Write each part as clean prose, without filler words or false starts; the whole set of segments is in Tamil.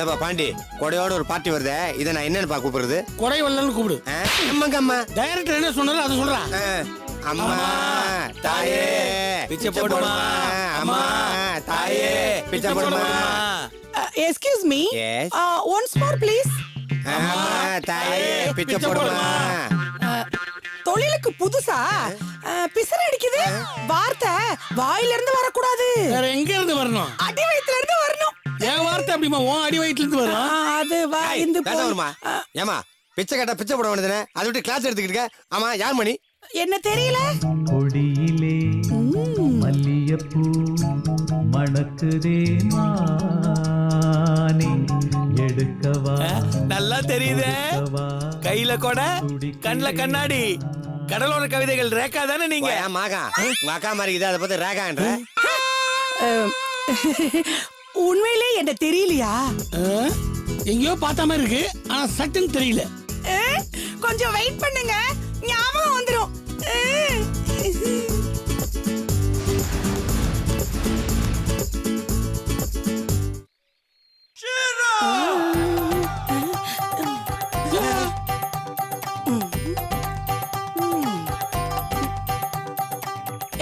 டப்பா பாண்டி கொடையோட ஒரு பார்ட்டி வருது. இதை நான் என்னன்னு கூப்பிடுறது? கொடை வரலன்னு கூப்பிடு. அம்மாங்க அம்மா டைரக்டர் என்ன சொன்னாலும் அதை சொல்றான். அம்மா தாயே பிச்சை போடுமா, அம்மா தாயே பிச்சை போடுமா. Excuse me, Yes. Once more please. அம்மா தாயே பிச்சை போடுமா. தொழிலுக்கு புதுசா பிசர் அடிக்குது. வார்த்தை வாயில இருந்து வரக்கூடாது, வேற எங்க இருந்து வரணும்? அடி வயித்துல இருந்து வரணும். என் வார்த்தை அப்படிமா உன் அடி வயிற்றுல இருந்து வரும். அது வாய்ந்து பேச வருமா? ஏமா பிச்சை கேட்டா பிச்சை போட வேண்டியதுனே, அதை விட்டு கிளாஸ் எடுத்துக்கிட்டு இருக்க. ஆமா யார் மணி? என்ன தெரியல. கொடியிலே மல்லியப்பூ மணக்குதே மானே எடுக்கவா. நல்லா தெரியுதே, கையில கொடை, கண்ணுல கண்ணாடி, கடலோர கவிதைகள் ரேகா தானே நீங்க? மாகா உங்க அக்கா மாதிரி இதை அதை பார்த்து ரேகான்ற. உண்மையிலே என்ன தெரியலையா? எங்கேயோ பார்த்த மாதிரி இருக்கு, ஆனா சட்டுன்னு தெரியல. கொஞ்சம் வெயிட் பண்ணுங்க, ஞாபகம் வந்துரும்.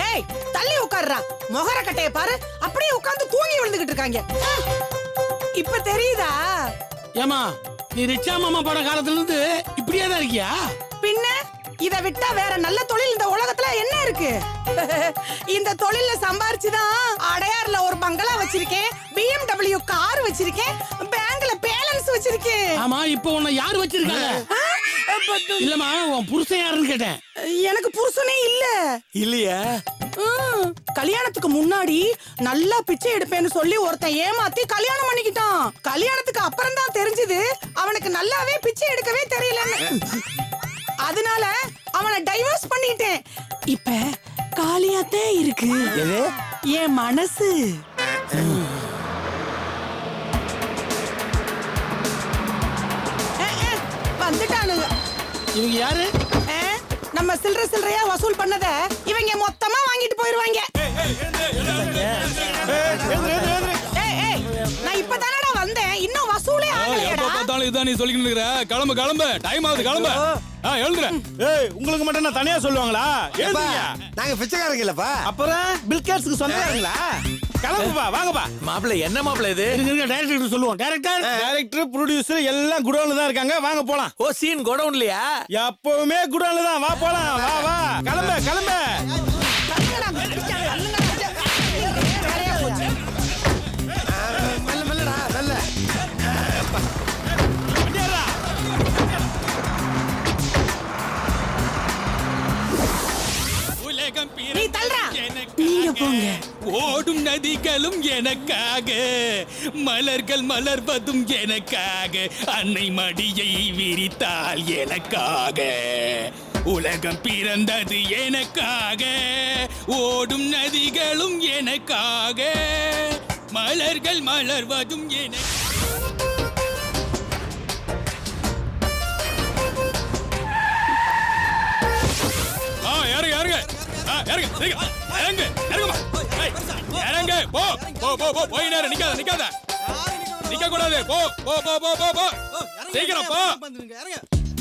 ஏய் தள்ளி உட்கார்றா. மொகர கட்டைய பாரு, அப்படியே உட்கார்ந்து தூங்கி விழுந்துகிட்டு இருக்காங்க. இப்ப தெரியுதா? ஏமா நீ ரிச்சா மாமா பட காலத்துல இருந்து இப்படியே தான் இருக்கியா? பின்ன இத விட்டா வேற நல்ல தொழில் இந்த உலகத்துல என்ன இருக்கு? இந்த தொழில்ல சம்பாரிச்சுதான் அடையார்ல ஒரு பங்களா வச்சிருக்கேன், BMW கார் வச்சிருக்கேன், பேங்க்ல பேலன்ஸ் வச்சிருக்கேன். ஆமா இப்போ உன்னை யார் வச்சிருக்காங்க? இல்லம்மா உன் புருஷன் யாருன்னு கேட்டேன். எனக்கு புருஷனே இல்ல. இல்லையா? கல்யாணத்துக்கு முன்னாடி நல்லா பிச்சை எடுப்பேன்னு சொல்லி ஒருத்தன் ஏமாத்தி கல்யாணம் பண்ணிக்கிட்டான். கல்யாணத்துக்கு அப்புறம் தான் தெரிஞ்சது அவனுக்கு நல்லாவே பிச்சை எடுக்கவே தெரியலன்னு. அதனால அவனை டைவர்ஸ் பண்ணிட்டேன். இப்ப காலியாத்தே இருக்கு என் மனசு. வந்துட்டானுங்க. இவங்க யாரு? நம்ம சில்லறை சில்லறையா வசூல் பண்ணத இவங்க மொத்தமா வாங்கிட்டு போயிருவாங்க. நான் இப்பதானடா வந்தேன், இன்னும் வசூலே ஆகலையடா. பார்த்தாலும் இதான் நீ சொல்லிக்கிட்டு இருக்கற. கிளம்பு கிளம்பு, டைம் ஆகுது, கிளம்பு. எழுந்துற. ஏய் உங்களுக்கு மட்டும் நான் தனியா சொல்லுவாங்களா? எழுந்துங்க. நாங்க பிச்சைக்காரங்க இல்லப்பா. அப்புறம் பில் கேட்ஸ்க்கு சொந்தக்காரங்களா? கிளம்புப்பா, வாங்கப்பா. மாப்பிள்ளை என்ன மாப்பிள்ளை இது? டைரக்டர் சொல்லுவோம். டைரக்டர், ப்ரொடியூசர் எல்லாம் குடோன்ல தான் இருக்காங்க. வாங்க போலாம். ஓ சீன் குடோன்லயா? எப்பவுமே குடோன்ல தான். வா போலாம். வா வா கிளம்பு கிளம்பு. மெல்ல மெல்லடா மெல்ல. நீ தள்ளுடா. நீங்க போங்க. ஓடும் நதிகளும் எனக்காக, மலர்கள் மலர்வதும் எனக்காக, அன்னை மடியை விரித்தால் எனக்காக, உலகம் பிறந்தது எனக்காக, ஓடும் நதிகளும் எனக்காக, மலர்கள் மலர்வதும் எனக்கு. யாருங்க யாருங்க இறங்கு இறங்கு இறங்குமா. இறங்கு போ போ போ போ. போய் நேரம் நிக்காத நிக்காத, நிக்க கூடாது. போ போ போ போ போ போ. சீக்கிரம் போ.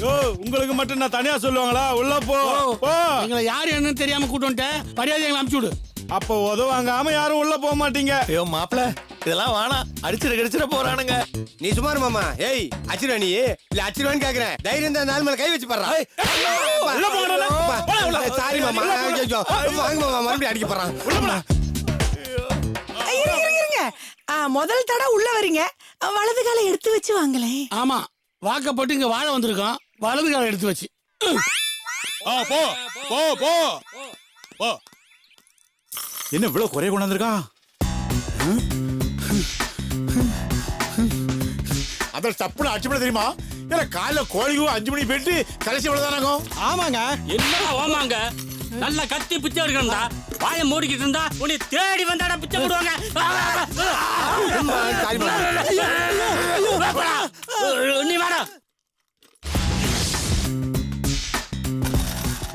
யோ உங்களுக்கு மட்டும் நான் தனியா சொல்லுவாங்களா? உள்ள போ போ. எங்களை யாரு என்னன்னு தெரியாம கூட்டு வந்துட்டேன். மரியாதை எங்களை அனுப்பிச்சு விடு. அப்ப உதவாங்காம யாரும் உள்ள போக மாட்டீங்க. ஐயோ மாப்பிள, இதெல்லாம் வேணாம். அடிச்சிட போறானுங்க. நீ சுமார் மாமா. ஏய் அச்சிருவா நீ இல்ல அச்சிருவான்னு கேக்குறேன். தைரியம் தான் நாலு மேல கை வச்சு பாடுறா. சாரி மாமா. வாங்க மாமா, மறுபடியும் அடிக்க போறான். இருங்க. முதல் தடவை உள்ள வரீங்க, வலது காலை எடுத்து வச்சு வாங்களேன். ஆமா, வாக்கப்பட்டு இங்க வாழ வந்திருக்கோம். வலது காலை எடுத்து வச்சு. போ போ போ போ. என்ன இவ்வளவு குறைய கொண்டாந்துருக்கான்? அத தப்புல அடிச்சு போட தெரியுமா? ஏன்னா காலைல கோழியும் 5 மணி போயிட்டு கடைசி இவ்வளவுதானாங்க. ஆமாங்க. என்ன ஆமாங்க, நல்ல கத்தி பிச்சை எடுக்கணும்டா. வாயை மூடிக்கிட்டு இருந்தா உன்னை தேடி வந்தாடா பிச்சை போடுவாங்க. நீ வாடா.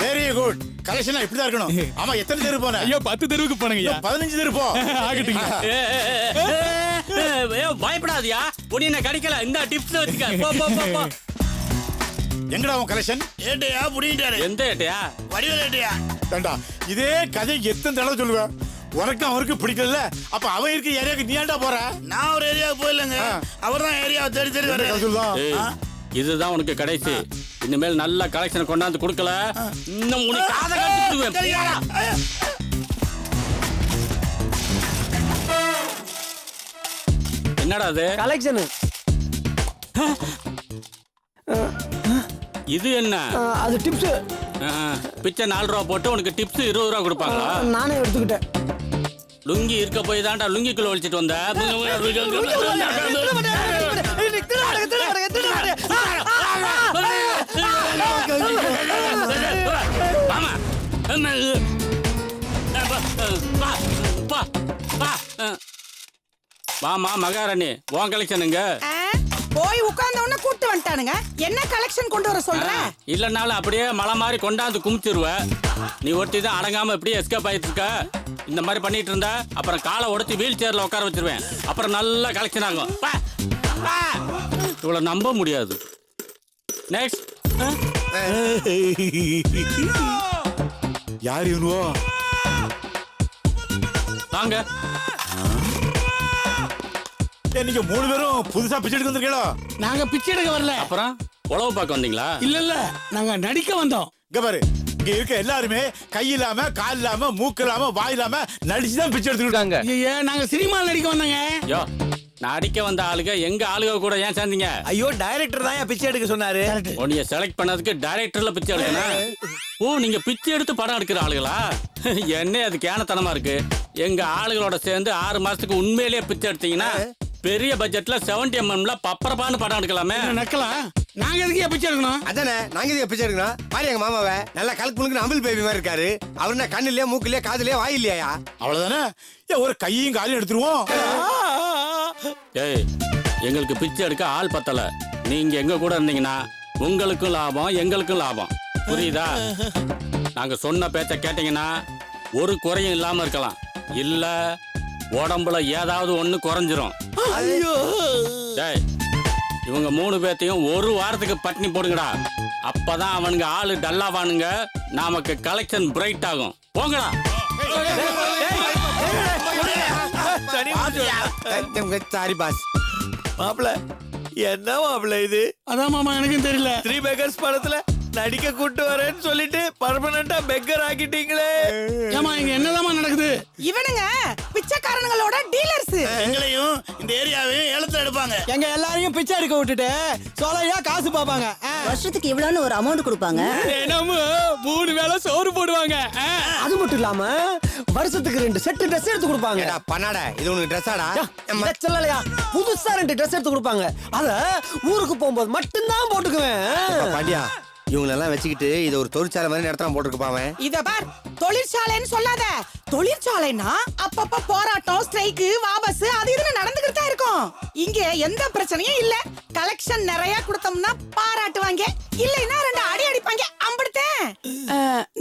Very good. கலெக்ஷன் இப்படிதான் இருக்கணும். ஆமா, எத்தனை தெரு போன? ஐயோ 10 தெருவுக்கு போனங்க. 15 தெரு போ. ஆகட்டுங்க. பயப்படாதியா உன்னை கிடைக்கல இந்த டிப்ஸ் வச்சுக்க போ போ போ போ எங்கடா உன் கலெக்ஷன்? ஏட்டையா புடிங்கிட்டாரு. எந்த ஏட்டையா? வடிவேல் ஏட்டையா. ஏண்டா இதே கதை எத்தனை தடவை சொல்லுவேன்? உனக்கும் அவருக்கு பிடிக்கல, அப்ப அவன் இருக்க ஏரியாவுக்கு நீ ஏன்டா போற? நான் ஒரு ஏரியாவுக்கு போயிடலங்க, அவர் தான் ஏரியாவை தேடி தேடி வர்றாரு. சொல்லுதான். ஏய், இதுதான் உனக்கு கடைசி. இனிமேல் நல்ல கலெக்ஷன் கொண்டாந்து கொடுக்கல இன்னும் உனக்கு காதை கட்டிடுவேன். என்னடா அது? கலெக்ஷன். இது என்ன? அது டிப்ஸ். பிச்சை 4 ரூபா போட்டு உனக்கு டிப்ஸ் 20 ரூபா கொடுப்பாங்களா? நானே எடுத்துக்கிட்டேன். லுங்கி இருக்க போய் தான்டா லுங்கிக்குள்ள ஒழிச்சிட்டு வந்த. வாமா மகாராணி, உன் கலெக்ஷனுங்க. போய் உட்கார்ந்த உடனே கூட்டு வந்துட்டானுங்க. என்ன கலெக்ஷன் கொண்டு வர சொல்ற? இல்லனாலும் அப்படியே மலை மாதிரி கொண்டாந்து குமிச்சிருவ. நீ ஒருத்தி தான் அடங்காம எப்படியே எஸ்கேப் ஆயிட்டு இருக்க. இந்த மாதிரி பண்ணிட்டு இருந்தா அப்புறம் காலை உடைச்சு வீல் சேர்ல உட்கார வச்சிருவேன். அப்புறம் நல்ல கலெக்ஷன் ஆகும். இவ்வளவு நம்ப முடியாது. நெக்ஸ்ட். யார் இவனுவோ? வாங்க. நீங்க 3 பேரும் புதுசா பிச்சை எடுக்க வந்திருக்கீங்களா? நாங்க பிச்சை எடுக்க வரல. அப்புறம் உழவு பார்க்க வந்தீங்களா? இல்ல நாங்க நடிக்க வந்தோம். இங்க பாரு, இங்க இருக்க எல்லாருமே கை இல்லாம, கால் இல்லாம, மூக்கு இல்லாம, வாய் இல்லாம நடிச்சுதான் பிச்சை எடுத்துக்கிட்டாங்க. ஐயா, நாங்க சினிமால நடிக்க வந்தோங்க. யோ, நடிக்க வந்த ஆளுங்க எங்க ஆளுக கூட ஏன் சேர்ந்தீங்க? ஐயோ, டைரக்டர் தான் பிச்சை எடுக்க சொன்னாரு. உன்னைய செலக்ட் பண்ணதுக்கு டைரக்டர்ல பிச்சை எடுக்கணும். ஓ, நீங்க பிச்சை எடுத்து படம் எடுக்கிற ஆளுகளா? என்ன அது கேனத்தனமா இருக்கு. எங்க ஆளுகளோட சேர்ந்து 6 மாசத்துக்கு உண்மையிலேயே பிச்சை எடுத்தீங்கன்னா பெரிய பட்ஜெட்ல 70mm பப்பரப்பான்னு படம் எடுக்கலாமே. நக்கலாம். நாங்க எதுக்கு பிச்சை எடுக்கணும்? அதானே, நாங்க எதுக்கு பிச்சை எடுக்கணும்? பாரு எங்க மாமாவை நல்லா கலக்கு அம்பிள் பேபி மாதிரி இருக்காரு. அவர் என்ன கண்ணு இல்லையா, மூக்கு இல்லையா, காது இல்லையா, வாய் இல்லையா? அவ்வளவுதானே. ஒரு கையும் காலையும் எடுத்துருவோம். ஏய், எங்களுக்கு பிச்சை எடுக்க ஆள் பத்தல. நீங்க எங்க கூட இருந்தீங்கன்னா உங்களுக்கும் லாபம், எங்களுக்கும் லாபம். புரியுதா? நாங்க சொன்ன பேச்ச கேட்டீங்கன்னா ஒரு குறையும் இல்லாம இருக்கலாம். இல்ல உடம்புல ஏதாவது ஒண்ணு குறைஞ்சிரும். டேய், இவங்க 3 பேத்தையும் ஒரு வாரத்துக்கு பட்டினி போடுங்கடா. அப்பதான் அவனுங்க ஆளு டல்லாவானுங்க. நமக்கு கலெக்ஷன் பிரைட் ஆகும். போங்கடா. Sorry boss. மாப்பிள, என்ன மாப்பிள இது? அதான் மாமா, எனக்கும் தெரியல. 3 பெக்கர்ஸ் படத்துல நடிக்க கூட்டு வரேன்னு சொல்லிட்டு பர்மனண்டா பெக்கர் ஆக்கிட்டீங்களே. ஏமா, இங்க என்னதாமா நடக்குது? இவனுங்க பிச்சைக்காரங்களோட டீலர்ஸ். எங்களையும் இந்த ஏரியாவையும் ஏலத்துல எடுப்பாங்க. எங்க எல்லாரையும் பிச்சை எடுக்க விட்டுட்டு சோலையா காசு பாப்பாங்க. வருஷத்துக்கு இவ்வளவுன்னு ஒரு அமௌண்ட் கொடுப்பாங்க. தினமும் 3 வேளை சோறு போடுவாங்க. அது மட்டும் இல்லாம வருஷத்துக்கு 2 செட் ட்ரெஸ் எடுத்து கொடுப்பாங்க. பண்ணாடா, இது உனக்கு ட்ரெஸ்ஸாடா? சொல்லலையா, புதுசா 2 ட்ரெஸ் எடுத்து கொடுப்பாங்க. அத ஊருக்கு போகும்போது மட்டும்தான் போட்டுக்குவேன். பாண்டியா, இவங்களெல்லாம் வச்சுக்கிட்டு இதை ஒரு தொழிற்சாலை மாதிரி நடத்தாம போட்டுருப்பாங்க. இத பார், தொழிற்சாலைன்னு சொல்லாத. தொழிற்சாலைன்னா அப்பப்ப போராட்டம், ஸ்ட்ரைக்கு, வாபஸ் அது இதுன்னு நடந்துகிட்டு தான் இருக்கும். இங்க எந்த பிரச்சனையும் இல்ல. கலெக்ஷன் நிறைய கொடுத்தோம்னா பாராட்டுவாங்க, இல்லைன்னா 2 அடி அடிப்பாங்க. அம்படுத்தேன்.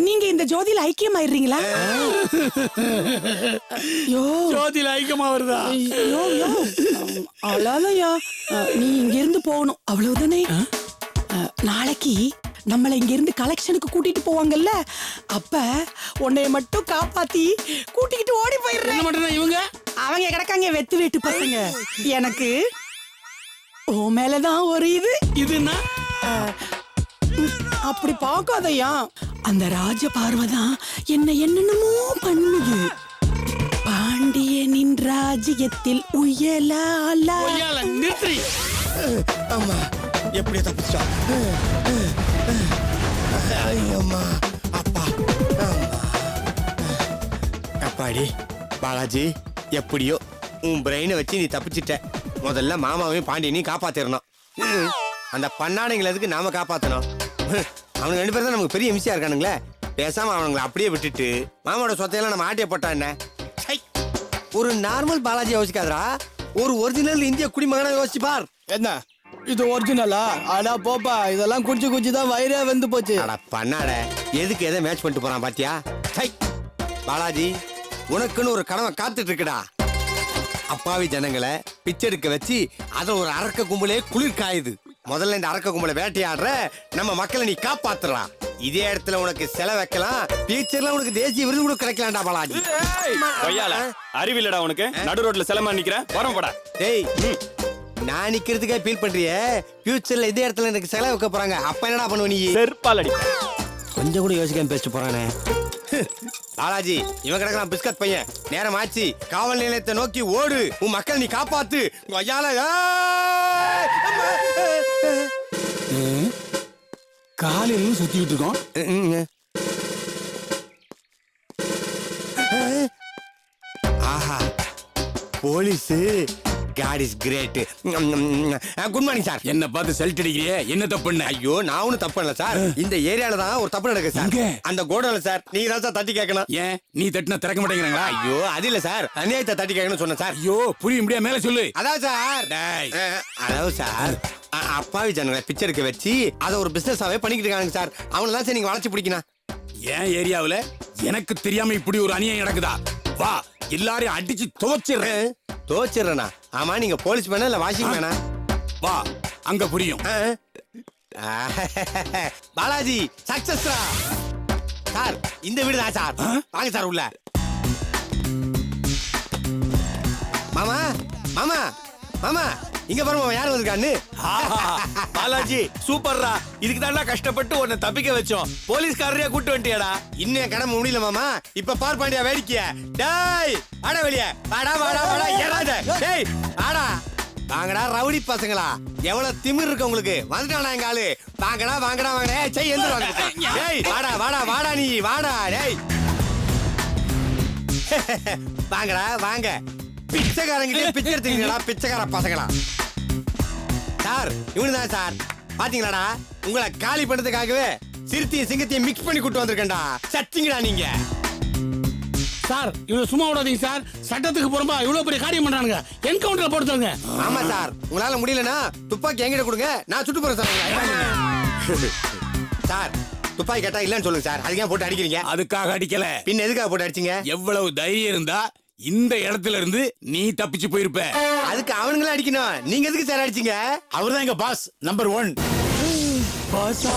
நீங்க இந்த ஜோதியில ஐக்கியமாயிடுறீங்களா? ஜோதியில ஐக்கியமா வருதா? அவ்வளவுதான்யா. நீ இங்க இருந்து போகணும், அவ்வளவுதானே. நாளைக்கு நம்மள இங்க இருந்து கலெக்ஷனுக்கு கூட்டிட்டு போவாங்கல்ல, அப்ப உன்னைய மட்டும் காப்பாத்தி கூட்டிக்கிட்டு ஓடி போயிடுறேன். என்ன மட்டும் இவங்க அவங்க கிடக்காங்க வெத்து வேட்டு பசங்க. எனக்கு ஓ மேலதான் ஒரு இதுன்னா அப்படி பாக்காதயா. அந்த ராஜ பார்வதான் என்ன என்னென்னமோ பண்ணுது. பாண்டியனின் ராஜ்யத்தில் உயலாலா. நிறுத்தி. ஆமா, எப்படி தப்பிச்சோம்? ஐயம்மா, அப்பா, அப்பாடி பாலாஜி, எப்படியோ உன் பிரெயினை வச்சு நீ தப்பிச்சிட்ட. முதல்ல மாமாவையும் பாண்டியனையும் காப்பாத்திரணும். அந்த பண்ணாடைங்களுக்கு நாம காப்பாத்தணும். அவனுங்க 2 பேரும் தான் நமக்கு பெரிய மிஸ்ஸியா இருக்கானுங்களே. பேசாம அவனுங்களை அப்படியே விட்டுட்டு மாமாவோட சொத்தையெல்லாம் நம்ம ஆட்டிய போட்டா என்ன? ஒரு நார்மல் பாலாஜி யோசிக்காதரா, ஒரு ஒரிஜினல் இந்திய குடிமகனா யோசிச்சு பார். என்ன இது ஒரிஜினலா? அடா போப்பா, இதெல்லாம் குடிச்சு தான் வயிறே வந்து போச்சு. அட பண்ணாட, எதுக்கு எதை மேட்ச் பண்ணிட்டு போறான் பாத்தியா? பாலாஜி, உனக்குன்னு ஒரு கடமை காத்துட்டு இருக்குடா. அப்பாவி ஜனங்களை பிச்சை எடுக்க வச்சு அத ஒரு அரக்க கும்பலே குளிர் காயுது. முதல்ல இந்த அரக்க கும்பலை வேட்டையாடுற நம்ம மக்களை நீ காப்பாத்துறா. இதே இடத்துல உனக்கு செலவு வைக்கலாம், டீச்சர்ல உனக்கு தேசிய விருது கூட கிடைக்கலாம்டா பாலாஜி. அறிவில்லடா உனக்கு? நடு ரோட்ல செலமா நிக்கிற வரம் போடா. டேய் நான் நிக்கிறதுக்கே ஃபீல் பண்றியே, ஃபியூச்சர்ல இதே இடத்துல எனக்கு செலவு வைக்க போறாங்க, அப்ப என்னடா பண்ணுவ நீ? செருப்பாலடி. கொஞ்சம் கூட யோசிக்காம பேசிட்டு போறானே. பாலாஜி இவன் கிடக்குறான் பிஸ்கட் பையன். நேரம் ஆச்சு, காவல் நிலையத்தை நோக்கி ஓடு, உன் மக்கள் நீ காப்பாத்து. காலையில சுத்திட்டு இருக்கோம். ஆஹா police. God is great. Good morning sir. என்ன பார்த்து செல்ட் அடிக்கிறியே, என்ன தப்பு பண்ண? ஐயோ நான் ஒன்னும் தப்பு பண்ணல சார். இந்த ஏரியால தான் ஒரு தப்பு நடக்குது சார். அந்த கோடவுன்ல சார். நீங்க தான் சார் தட்டி கேட்கணும். ஏன் நீ தட்டினா திறக்க மாட்டேங்கிறாங்களா? ஐயோ அது இல்ல சார், அநியாயத்தை தட்டி கேட்கணும்னு சொன்னேன் சார். ஐயோ புரிய முடியாது, மேல சொல்லு. அதாவது சார் அதாவது சார் அப்பாவி ஜனங்களை பிச்சை எடுக்க வச்சு அதை ஒரு பிசினஸாவே பண்ணிக்கிட்டு இருக்காங்க சார். அவனை தான் சார் நீங்க வளைச்சு பிடிக்கணும். ஏன் ஏரியாவுல எனக்கு தெரியாம இப்படி ஒரு அநியாயம் நடக்குதா? வா எல்லாரையும் அடிச்சு துவச்சிடுறேன். தோச்சிடுறேனா? ஆமா நீங்க போலீஸ் மேனா இல்ல வாஷிங் மேனா? வா அங்க புரியும். பாலாஜி சக்சஸ்ரா சார். இந்த வீடு தான் சார். வாங்க சார் உள்ள. மாமா மாமா மாமா இங்க பாருங்க யார் வந்திருக்கான்னு. பாலாஜி சூப்பர்ரா. இதுக்கு தான்டா கஷ்டப்பட்டு உன்னை தப்பிக்க வச்சோம். போலீஸ்காரரையா கூட்டு வந்துட்டியாடா? இன்னும் கடமை முடியல மாமா. இப்ப பார் பாண்டியா வேடிக்கைய. டேய் வாடா வெளிய. வாடா வாடா வாடா ஏறாத. டேய் வாடா. வாங்கடா ரவுடி பசங்களா, எவ்வளவு திமிர் இருக்கு உங்களுக்கு. வந்துட்டானா எங்க ஆளு. வாங்கடா வாங்கடா வாங்கடா. செய் எந்திர. டேய் வாடா வாடா வாடா நீ வாடா. டேய் வாங்கடா வாங்க. பிச்சைக்காரங்கிட்டே பிச்சை எடுத்தீங்களா பிச்சைக்கார பசங்களா? Sir இவனுதான் sir. பாத்தீங்களாடா உங்களை காலி பண்ணதுக்காகவே சிறுத்தையும் சிங்கத்தையும் மிக்ஸ் பண்ணி கூட்டு வந்திருக்கேன்டா. சச்சிங்கடா நீங்க. சார் இவனை சும்மா விடாதீங்க சார். சட்டத்துக்கு புறம்பா இவ்வளவு பெரிய காரியம் பண்றானுங்க. என்கவுண்டர்ல போடுறாங்க. ஆமா சார், உங்களால முடியலன்னா துப்பாக்கி என்கிட்ட கொடுங்க, நான் சுட்டு போறேன் சார். சார் துப்பாக்கி கேட்டா இல்லன்னு சொல்லுங்க சார். அதுக்கு போட்டு அடிக்கிறீங்க? அதுக்காக அடிக்கல. பின்ன எதுக்காக போட்டு அடிச்சீங்க? எவ்வளவு தைரியம் இருந்தா இந்த இடத்துல இருந்து நீ தப்பிச்சு போயிருப்ப. அதுக்கு அவனுங்களே அடிக்கணும், நீங்க எதுக்கு சார் அடிச்சீங்க? அவர்தான் எங்க பாஸ் நம்பர் 1. பாஸா